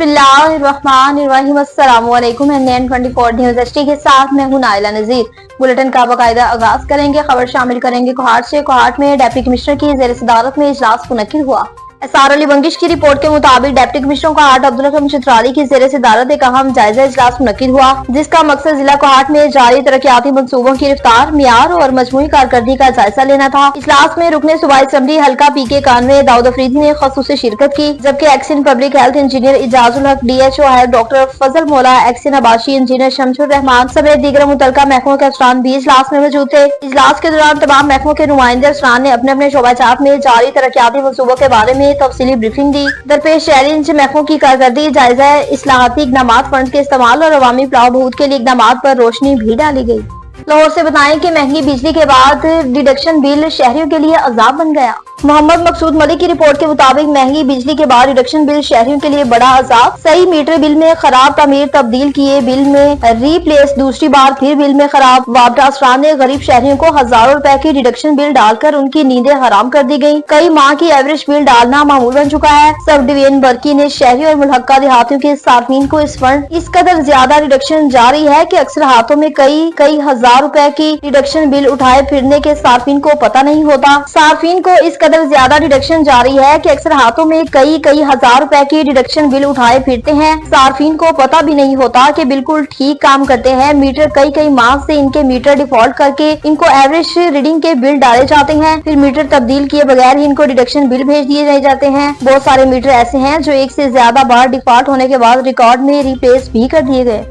बिस्मिल्लाहिर्रहमानिर्रहीम। अस्सलाम वालेकुम। NN24 न्यूज़ HD के साथ मैं हूं नाइला नजीर। बुलेटिन का बाकायदा आगाज करेंगे। खबर शामिल करेंगे कोहाट से। कोहाट में डिप्टी कमिश्नर की ज़ेर सदारत में इजलास मुनक्किद हुआ। एसआर अली बंगिश की रिपोर्ट के मुताबिक डिप्टी कमिश्नर कोहाट अब्दुल अकरम चित्राली की ज़ेर सदारत एक अहम जायजा इजलास मुनक्किद हुआ, जिसका मकसद जिला कोहाट में जारी तरक्याती मंसूबों की रफ्तार, मियार और मजमूई कारकर्दगी का जायजा लेना था। इजलास में रुकने सूबाई असम्बली हल्का PK 91 दाऊद अफरीदी ने खसूसी शिरकत की, जबकि एक्सिन पब्लिक हेल्थ इंजीनियर इजाजुल हक, DHO है डॉक्टर फजल मौला, एक्सिन आबाशी इंजीनियर शमशुर रहमान समेत दीगर मुतल्लिका महकमों के अफसरान भी इजलास में मौजूद थे। इजलास के दौरान तमाम महकमों के नुमाइंदे अफसरान ने अपने अपने शोबाजात में जारी तरक्याती मंसूबों के बारे में तफसीली ब्रीफिंग दी। दरपेश चैलेंज महकमों की कारकर्दगी, जायजा इस्लाहाती इक़दामात, फंड के इस्तेमाल और अवामी फलाह बहूद के लिए इक़दामात पर रोशनी भी डाली गई। लाहौर से बताएं कि महंगी बिजली के बाद डिडक्शन बिल शहरियों के लिए अजाब बन गया। मोहम्मद मकसूद मलिक की रिपोर्ट के मुताबिक महंगी बिजली के बाद डिडक्शन बिल शहरियों के लिए बड़ा अजाब। सही मीटर बिल में खराब तामीर तब्दील किए बिल में रीप्लेस, दूसरी बार फिर बिल में खराब। वापडा अफसरान ने गरीब शहरियों को हजारों रुपए की डिडक्शन बिल डालकर उनकी नींदें हराम कर दी गयी। कई माह की एवरेज बिल डालना मामूल बन चुका है। सब डिवीजन बरकी ने शहरी और मुल्हक्का देहातियों के सार्फिन को इस फंड इस कदर ज्यादा डिडक्शन जारी है कि अक्सर हाथों में कई हजार रुपए की डिडक्शन बिल उठाए फिरने के सार्फिन को पता नहीं होता। सार्फिन को इस कदर ज्यादा डिडक्शन जारी है कि अक्सर हाथों में कई हजार रुपए की डिडक्शन बिल उठाए फिरते हैं। सार्फिन को पता भी नहीं होता कि बिल्कुल ठीक काम करते हैं मीटर। कई माह से इनके मीटर डिफॉल्ट करके इनको एवरेज रीडिंग के बिल डाले जाते हैं, फिर मीटर तब्दील किए बगैर ही इनको डिडक्शन बिल भेज दिए जाते हैं। बहुत सारे मीटर ऐसे हैं जो एक से ज्यादा बार डिफॉल्ट होने के बाद रिकॉर्ड में रिप्लेस भी कर दिए गए।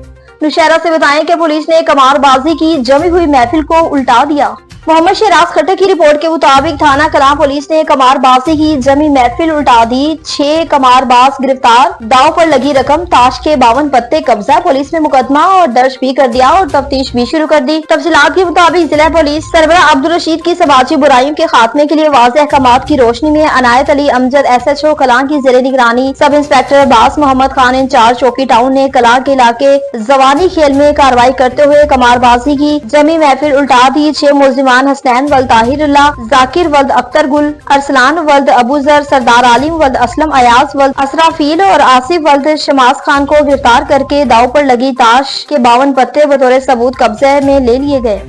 नौशहरा से बताएं कि पुलिस ने कमारबाजी की जमी हुई महफिल को उल्टा दिया। मोहम्मद शहराज खट्टर की रिपोर्ट के मुताबिक थाना कलां पुलिस ने कमारबाजी की जमी महफिल उल्टा दी। 6 कमारबाज गिरफ्तार, दाव पर लगी रकम, ताश के 52 पत्ते कब्जा। पुलिस ने मुकदमा और दर्ज भी कर दिया और तफ्तीश भी शुरू कर दी। तफसीलात के मुताबिक जिला पुलिस सरबरा अब्दुल रशीद की समाजी बुराइयों के खात्मे के लिए वाज़ेह अहकामात की रोशनी में अनायत अली अमजद SHO कलां की जेर निगरानी sub inspector Abbas Mohammad Khan in charge चौकी टाउन ने कलां के इलाके जवानी खेल में कार्रवाई करते हुए कमारबाजी की जमी महफिल उल्टा दी। 6 मुलजिमान हसनैन वल्द ताहिरुल्लाह, जाकिर वल्द अख्तर गुल, अरसलान वल्द अबूजर, सरदार आलिम वल्द असलम, अयाज वल्द असराफील और आसिफ वल्द शमास खान को गिरफ्तार करके दाव पर लगी ताश के 52 पत्ते बतौर सबूत कब्जे में ले लिए गए।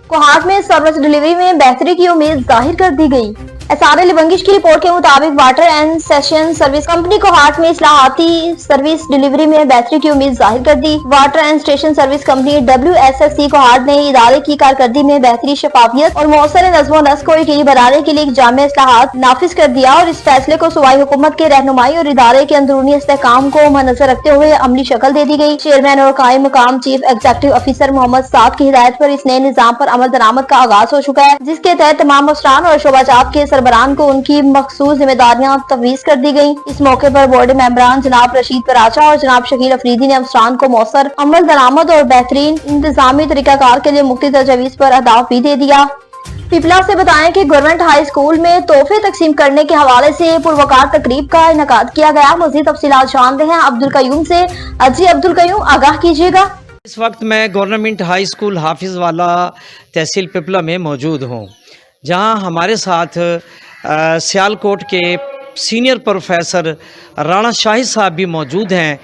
कोहाट में सर्विस डिलीवरी में बेहतरी की उम्मीद जाहिर कर दी गई। एसआर अली बंगिश की रिपोर्ट के मुताबिक water and session service company Kohat में इस्लाहाती सर्विस डिलीवरी में बेहतरी की उम्मीद जाहिर कर दी। Water and station service company WSSC Kohat ने इदारे की कारकर्दगी में बेहतरी, शफाफियत और मौसर नज़्मो नस्क को यकीनी बनाने के लिए एक जामे इस्लाहात नाफिज कर दिया और इस फैसले को सूबाई हुकूमत के रहनुमाई और इदारे के अंदरूनी इस्तेहकाम को मद्देनजर रखते हुए अमली शक्ल दे दी गई। चेयरमैन और कायम मुकाम चीफ एग्जीक्यूटिव ऑफिसर मोहम्मद साद की हिदायत पर इस नए निजाम पर अमल दरामद का आगाज हो चुका है, जिसके तहत तमाम अफसरान और शोबाजात के सरबराहान को उनकी मखसूस जिम्मेदारियां तफवीज कर दी गयी। इस मौके पर बोर्ड मेंबरान जनाब रशीद पराचा और जनाब शकील अफरीदी ने अफसरान को मौसर अमल दरामद और बेहतरीन इंतजामी तरीकाकार के लिए मुख्तलिफ तजवीज़ पर अहदाफ भी दे दिया। पिपला से बताएं कि गवर्नमेंट हाई स्कूल में तोहफे तकसीम करने के हवाले से पुरवकार तकरीब का इनेकाद किया गया। मज़ीद तफसीलात जानते हैं अब्दुल कयूम से। जी अब्दुल कयूम, आगाह कीजिएगा। इस वक्त मैं गवर्नमेंट हाई स्कूल हाफिज वाला तहसील पिपला में मौजूद हूँ, जहाँ हमारे साथ सियालकोट के सीनियर प्रोफेसर राणा शाहिद साहब भी मौजूद हैं,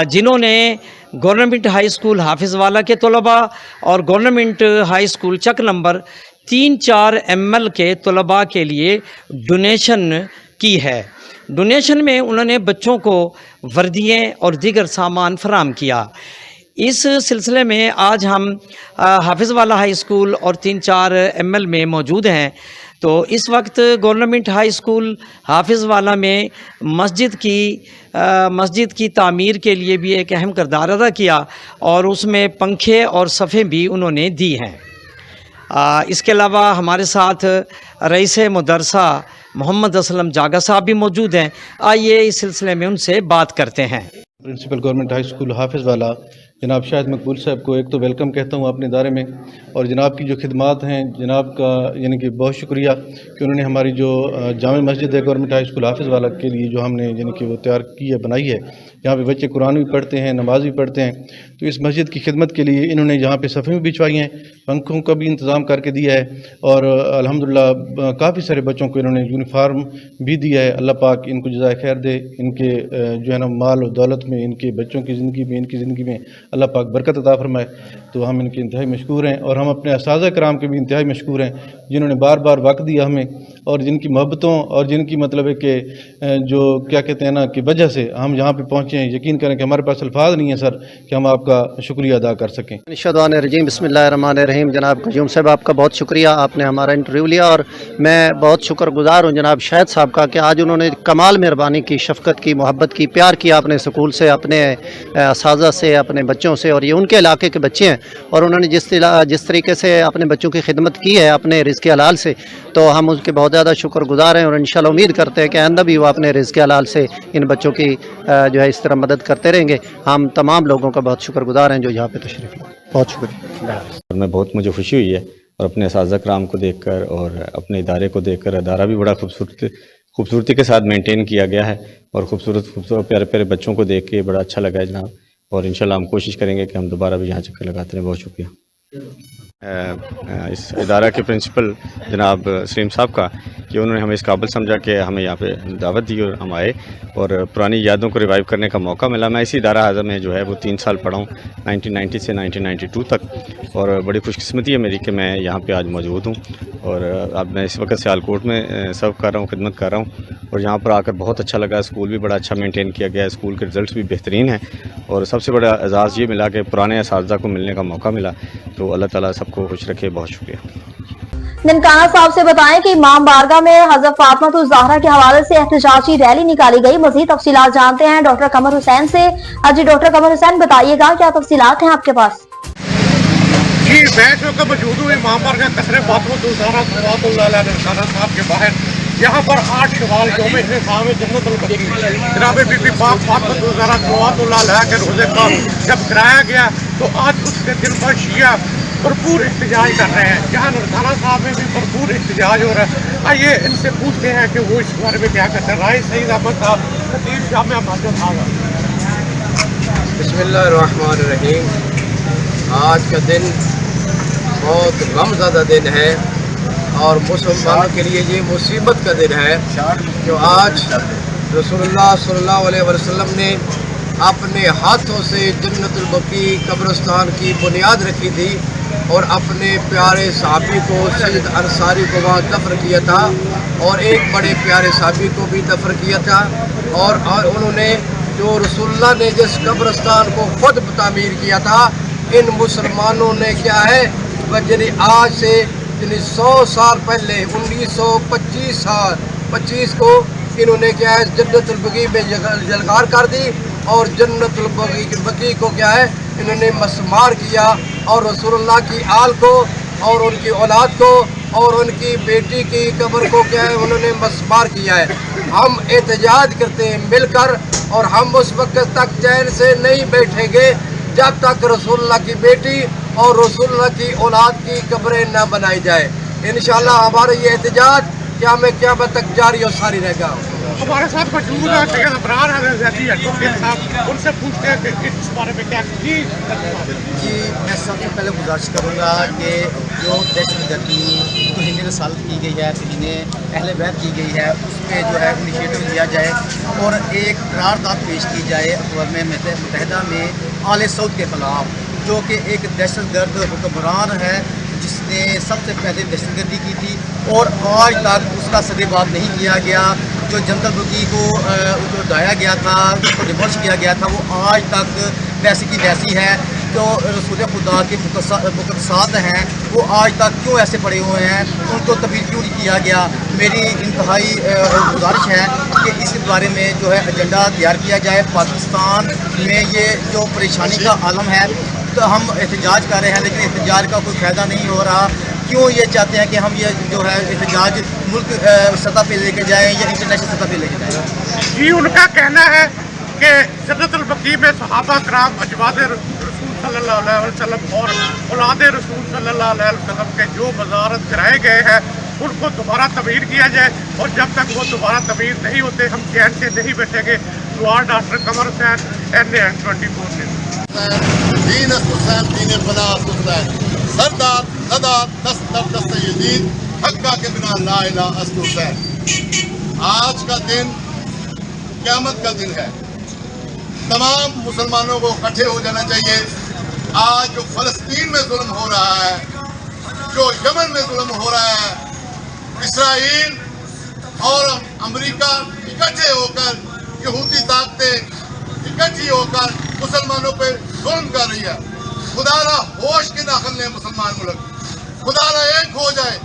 जिन्होंने गवर्नमेंट हाई स्कूल हाफिज वाला के तलबा और गवर्नमेंट हाई स्कूल चक नंबर 3-4 ML के तलबा के लिए डोनेशन की है। डोनेशन में उन्होंने बच्चों को वर्दियाँ और दीगर सामान फराहम किया। इस सिलसिले में आज हम हाफिज वाला हाई स्कूल और 3-4 ML में मौजूद हैं। तो इस वक्त गवर्नमेंट हाई स्कूल हाफिज वाला में मस्जिद की तामीर के लिए भी एक अहम किरदार अदा किया और उसमें पंखे और सफ़े भी उन्होंने दी हैं। इसके अलावा हमारे साथ रईस मदरसा मोहम्मद असलम जागा साहब भी मौजूद हैं। आइए इस सिलसिले में उनसे बात करते हैं। प्रिंसिपल गवर्नमेंट हाई स्कूल हाफिज वाला जनाब शाहिद मकबूल साहब को एक तो वेलकम कहता हूँ अपने इदारे में, और जनाब की जो खिदमात हैं जनाब का यानी कि बहुत शुक्रिया कि उन्होंने हमारी जो जामे मस्जिद है गवर्नमेंट हाई स्कूल हाफिज वाला के लिए जो हमने यानी कि वो तैयार की है, बनाई है, यहाँ पे बच्चे कुरान भी पढ़ते हैं, नमाज भी पढ़ते हैं। तो इस मस्जिद की खिदमत के लिए इन्होंने यहाँ पे सफ़े भी बिछवाई हैं, पंखों का भी इंतज़ाम करके दिया है और अल्हम्दुलिल्लाह काफ़ी सारे बच्चों को इन्होंने यूनिफॉर्म भी दिया है। अल्लाह पाक इनको जज़ाए खैर दे, इनके जो है ना माल और दौलत में, इनके बच्चों की ज़िंदगी में अल्लाह पाक बरकत अता फरमाए। तो हम इनके इंतहाई मशकूर हैं, और हम अपने असातिज़ा कराम के भी इंतहाई मशकूर हैं, जिन्होंने बार बार वक्त दिया हमें, और जिनकी मोहब्बतों और जिनकी मतलब है कि जो क्या कहते हैं ना कि वजह से हम यहाँ पे पहुँचे हैं। यकीन करें कि हमारे पास अल्फाज नहीं है सर कि हम आपका शुक्रिया अदा कर सकें। रजीम बिस्मिल्लाहिर्रहमानिर्रहीम। जनाब कयूम साहब, आपका बहुत शुक्रिया, आपने हमारा इंटरव्यू लिया, और मैं बहुत शुक्रगुजार हूँ जनाब शाहिद साहब का कि आज उन्होंने कमाल मेहरबानी की, शफ़क़त की, मोहब्बत की, प्यार किया अपने स्कूल से, अपने असातिज़ा से, अपने बच्चों से, और ये उनके इलाके के बच्चे हैं, और उन्होंने जिस तरीके से अपने बच्चों की खिदमत की है अपने रिज़्क़ हलाल से, तो हम उसके बहुत ज़्यादा शुक्रगुजार हैं, और इंशाल्लाह उम्मीद करते हैं कि आइंदा भी वो अपने रिज़्क़ हलाल से इन बच्चों की जो है इस तरह मदद करते रहेंगे। हम तमाम लोगों का बहुत शुक्रगुजार हैं जो यहाँ पे तशरीफ़ लाए। बहुत शुक्रिया। और मुझे खुशी हुई है, और अपने असातिज़ा कराम को देखकर और अपने इदारे को देखकर, अदारा भी बड़ा खूबसूरती के साथ मेंटेन किया गया है, और खूबसूरत प्यारे प्यारे बच्चों को देख के बड़ा अच्छा लगा है जनाब। और इंशाल्लाह हम कोशिश करेंगे कि हम दोबारा भी यहाँ चक्कर लगाते रहें। बहुत शुक्रिया इस इदारा के प्रिंसिपल जनाब सलीम साहब का कि उन्होंने हमें इस काबिल समझा कि हमें यहाँ पे दावत दी और हम आए, और पुरानी यादों को रिवाइव करने का मौका मिला। मैं इसी इदारा आज़म में जो है वो 3 साल पढ़ा हूँ, 1990 से 1992 तक, और बड़ी खुशकिस्मती है मेरी कि मैं यहाँ पे आज मौजूद हूँ। और अब मैं इस वक्त सियालकोट में सर्व कर रहा हूँ, खिदमत कर रहा हूँ, और यहाँ पर आकर बहुत अच्छा लगा। स्कूल भी बड़ा अच्छा मेंटेन किया गया है, स्कूल के रिज़ल्ट भी बेहतरीन हैं, और सबसे बड़ा एजाज़ ये मिला कि पुराने असातिज़ा को मिलने का मौका मिला। तो अल्लाह ताला सबको खुश रखे। बहुत शुक्रिया। ननकाना साहब से बताएं कि इमाम बारगाह में हज़रत फातिमा ज़हरा के हवाले से एहतजाजी रैली निकाली गई। मज़ीद तफसीलात जानते हैं डॉक्टर कमर हुसैन से। जी डॉक्टर कमर हुसैन, बताइएगा क्या तफसीलात हैं आपके पास? जी, मैं जो कि मौजूद हूँ इमाम बारगाह कसरे फातिमा ज़हरा ननकाना साहब के बाहर। यहाँ पर 8 शवाल यौम इख्तिताम जन्नतुल बकी जनाब बीबी पाक फातिमा ज़हरा के रोज़े का जब कराया गया, तो आज उसके दिन पर शिया भरपूर एहतजाज कर रहे हैं। जहाँ ननकाना साहब में भी भरपूर एहतजाज हो रहा है। आइए इनसे पूछते हैं कि वो इस बारे में क्या कहते हैं। राय सईद अहमद साहब, खतीब जामिया मस्जिद साहब। बिस्मिल्लाहिर्रहमानिर्रहीम। आज का दिन बहुत गमज़दा दिन है, और मुसलमानों के लिए ये मुसीबत का दिन है जो आज रसूलुल्लाह सल्लल्लाहु अलैहि वसल्लम ने अपने हाथों से जन्नतुल बकी कब्रिस्तान की बुनियाद रखी थी, और अपने प्यारे साहबी को सैयद अंसारी को वहाँ दफन किया था, और एक बड़े प्यारे साहबी को भी दफन किया था। और उन्होंने जो रसूलुल्लाह ने जिस कब्रिस्तान को खुद तामीर किया था, इन मुसलमानों ने क्या है यानी आज से 100 साल पहले 1925 को इन्होंने क्या है जन्नतुल बकी में जलगार कर दी, और जन्नतुल बकी को क्या है इन्होंने मस्मार किया, और रसूलुल्लाह की आल को और उनकी औलाद को और उनकी बेटी की कब्र को क्या है उन्होंने मस्मार किया है। हम एहतजाज करते हैं मिलकर, और हम उस वक्त तक चैन से नहीं बैठेंगे जब तक रसूलुल्लाह की बेटी और रसूलुल्लाह की औलाद की कब्रें न बनाई जाए। इंशाअल्लाह हमारा ये एहतजाज क़यामत तक जारी और सारी रहेगा। हमारे साथ मौजूद है सैयद अबरार एडवोकेट साहब, उनसे पूछते हैं कि इस बारे में क्या। जी, मैं सबसे पहले गुजारिश करूँगा कि जो दहशतगर्दी तौहीन रसालत की गई है, तौहीन अहले बैत की गई है, उस पर जो है इनिशिएटिव लिया जाए, और एक करारदाद पेश की जाए अक़वाम मुत्तहिदा में आले सऊद के ख़िलाफ़, जो कि एक दहशतगर्द हुक्मरान है जिसने सबसे पहले दहशतगर्दी की थी, और आज तक उसका सदेबाब नहीं किया गया। जो जन्नतुल बकी को जो ढाया गया था, उसको डिमोलिश किया गया था, वो आज तक वैसी की वैसी है। जो रसूल खुदा के मुक़द्दसात हैं वो आज तक क्यों ऐसे पड़े हुए हैं, उनको तब्दील क्यों नहीं किया गया। मेरी इंतहाई गुजारिश है कि इस बारे में जो है एजेंडा तैयार किया जाए। पाकिस्तान में ये जो परेशानी का आलम है, तो हम एहतजाज कर रहे हैं, लेकिन एहतजाज का कोई फ़ायदा नहीं हो रहा। क्यों ये चाहते हैं कि हम ये जो है एहतजाज मुल्क सतह पे लेके जाएँ या इंटरनेशनल सतह पे लेके जाएँ। जी, उनका कहना है कि जन्नतुल बकी में सहाबा कराम अजवाद रसूल सल्लल्लाहु अलैहि वसल्लम और औलाद रसूल सल्लल्लाहु अलैहि वसल्लम के जो मज़ारत कराए गए हैं, उनको दोबारा तमीर किया जाए, और जब तक वो दोबारा तमीर नहीं होते हम चैन से नहीं बैठेंगे। दुआ डॉक्टर कमर हुसैन, NAN24 न्यूज़। दीन हुसैन दीन फलाह हुसैन सरदार सदा दस्त दस्त यजीद हक्का के बिना ला इलाहा हुसैन। आज का दिन क़यामत का दिन है। तमाम मुसलमानों को इकट्ठे हो जाना चाहिए। आज जो फ़लस्तीन में जुल्म हो रहा है, जो यमन में जुल्म हो रहा है, इसराइल और अमेरिका इकट्ठे होकर, यहूदी ताकतें इकट्ठी होकर मुसलमानों पे जुल्म कर रही है। खुदारा होश के दाखिल ने मुसलमान मुल्क, खुदारा एक हो जाए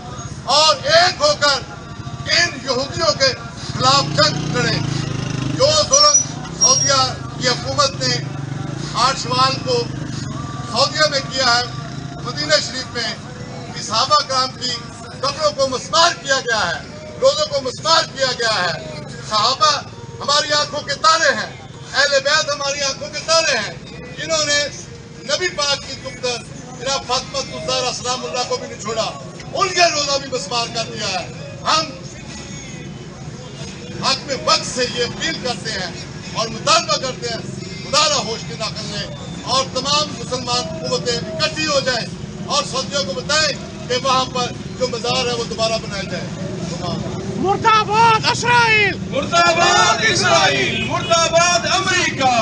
और एक होकर इन यहूदियों के खिलाफ जंग लड़े। जो जुल्म सऊदिया की हुकूमत ने 8 शवाल को सऊदिया में किया है, मदीना शरीफ में कि सहाबा कराम की कब्रों को मस्मार किया गया है, रोज़ों को मस्मार किया गया है। सहाबा हमारी आंखों के तारे हैं, अहले बैत हमारी आंखों के तारे हैं, जिन्होंने नबी पाक की पुत्र जनाब फातिमा ज़हरा सलामुल्लाह को भी नहीं छोड़ा, उनके रोज़ा भी मस्मार कर दिया है। हम हक में वक्त से ये अपील करते हैं और मुतालबा करते हैं, खुदारा होश के दाखिल ने और तमाम मुसलमान कुव्वतें इकट्ठी हो जाए और सऊदियों को बताएं कि वहाँ पर जो मज़ार है वो दोबारा बनाया जाए। मुर्दाबाद इसराइल, मुर्दाबाद इसराइल, मुर्दाबाद अमेरिका।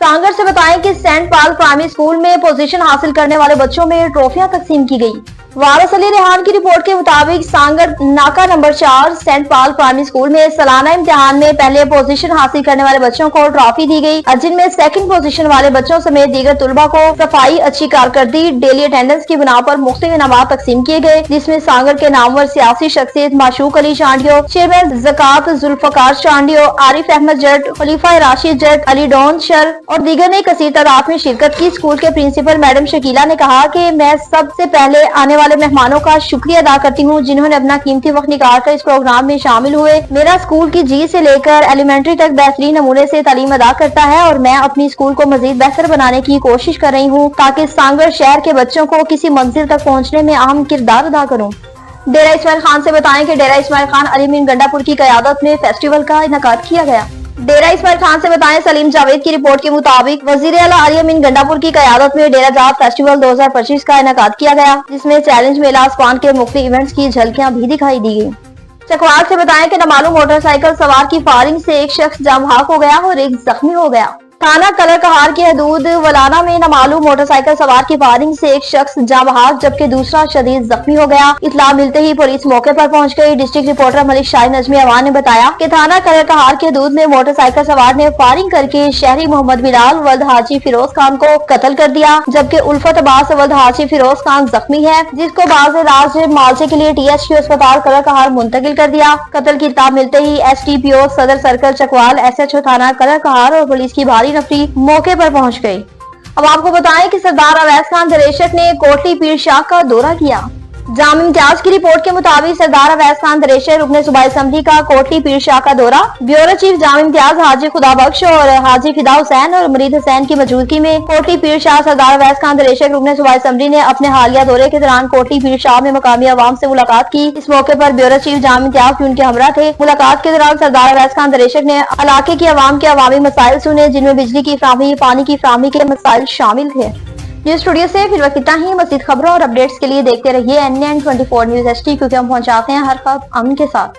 सांगर से बताएं कि सेंट पॉल प्राइमरी स्कूल में पोजीशन हासिल करने वाले बच्चों में ट्रॉफियां तकसीम की गई। वारिस अली रेहान की रिपोर्ट के मुताबिक सांगर नाका number 4 saint Paul primary school में सालाना इम्तिहान में पहले पोजीशन हासिल करने वाले बच्चों को ट्रॉफी दी गई, जिनमें सेकंड पोजीशन वाले बच्चों समेत दीगर तुलबा को सफाई, अच्छी कारकर्दगी, डेली अटेंडेंस की बिना पर मुख्तलिफ इनामात तकसीम किए गए, जिसमें सांगर के नामवर सियासी शख्सियत माशूक अली चांडियो, चेयरमैन ज़कात जुल्फ़कार चांडियो, आरिफ अहमद जट, खलीफा राशिद जट, अली डॉन शर और दीगर ने कसीर तादाद में शिरकत की। स्कूल के प्रिंसिपल मैडम शकीला ने कहा कि मैं सबसे पहले आने वाले मेहमानों का शुक्रिया अदा करती हूँ जिन्होंने अपना कीमती वक्त निकाल कर इस प्रोग्राम में शामिल हुए। मेरा स्कूल की जी से लेकर एलिमेंट्री तक बेहतरीन नमूने से तालीम अदा करता है और मैं अपनी स्कूल को मजीद बेहतर बनाने की कोशिश कर रही हूँ ताकि सांगर शहर के बच्चों को किसी मंजिल तक पहुँचने में अहम किरदार अदा करूँ। डेरा इस्माइल खान से बताएं कि डेरा इस्माइल खान अली मीन गंडापुर की क़यादत में फेस्टिवल का इनेकाद किया गया। डेरा इस्माइल खान से बताएं सलीम जावेद की रिपोर्ट के मुताबिक वजीर आला अली अमीन गंडापुर की क़यादत में डेरा जात फेस्टिवल 2025 का इनेकाद किया गया, जिसमें चैलेंज मेला आसमान के मुख्तलिफ इवेंट्स की झलकियां भी दिखाई दी गई। चकवाल से बताएं कि नामालूम मोटरसाइकिल सवार की फायरिंग से एक शख्स जाम बहक हो गया और एक जख्मी हो गया। थाना कलर कहार की हदूद वलाना में नामालूम मोटरसाइकिल सवार की फायरिंग से एक शख्स जाम बहक जबकि दूसरा शदीद जख्मी हो गया। इतला मिलते ही पुलिस मौके पर पहुंच गई। डिस्ट्रिक्ट रिपोर्टर मलिक शाहीन नजमी अवान ने बताया कि थाना कलर कहार की हदूद में मोटरसाइकिल सवार ने फायरिंग करके शहरी मोहम्मद बिलाल वल्द हाजी फिरोज खान को कत्ल कर दिया, जबकि उल्फत अब्बास वल्द हाजी फिरोज खान जख्मी है, जिसको बाज़ इलाज मालसे के लिए THQ अस्पताल कलर कहार मुंतकिल कर दिया। कत्ल की इत्तला मिलते ही STPO सदर सर्कल चकवाल, SHO थाना कलर कहार और पुलिस की भारी नफरी मौके पर पहुंच गई। अब आपको बताएं कि सरदार अवैस खान दरेशक ने कोटली पीर शाह का दौरा किया। जाम इम्तियाज की रिपोर्ट के मुताबिक सरदार अवैस खान दरेशक रुकने सूबाई असम्बली का कोटली पीर शाह का दौरा ब्यूरो चीफ जाम इम्तियाज हाजी खुदा बख्श और हाजी फिदा हुसैन और मरीद हुसैन की मौजूदगी में कोटली पीर शाह सरदार अवैस खान दरेशक रुकने सूबाई असम्बली ने अपने हालिया दौरे के दौरान कोटली पीर शाह में मकामी अवाम से मुलाकात की। इस मौके पर ब्यूरो चीफ जाम इम्तियाज भी उनके हमरा थे। मुलाकात के दौरान सरदार अवैस खान दरेशक ने इलाके की अवाम के अवामी मसाइल सुने, जिनमें बिजली की फ्राहमी, पानी की फ्राहमी के मसाइल शामिल थे। न्यूज स्टूडियो से फिर वक्त इतना ही। मज़ीद खबरों और अपडेट्स के लिए देखते रहिए NN24 न्यूज HD, क्योंकि हम पहुंचाते हैं हर खबर अमन के साथ।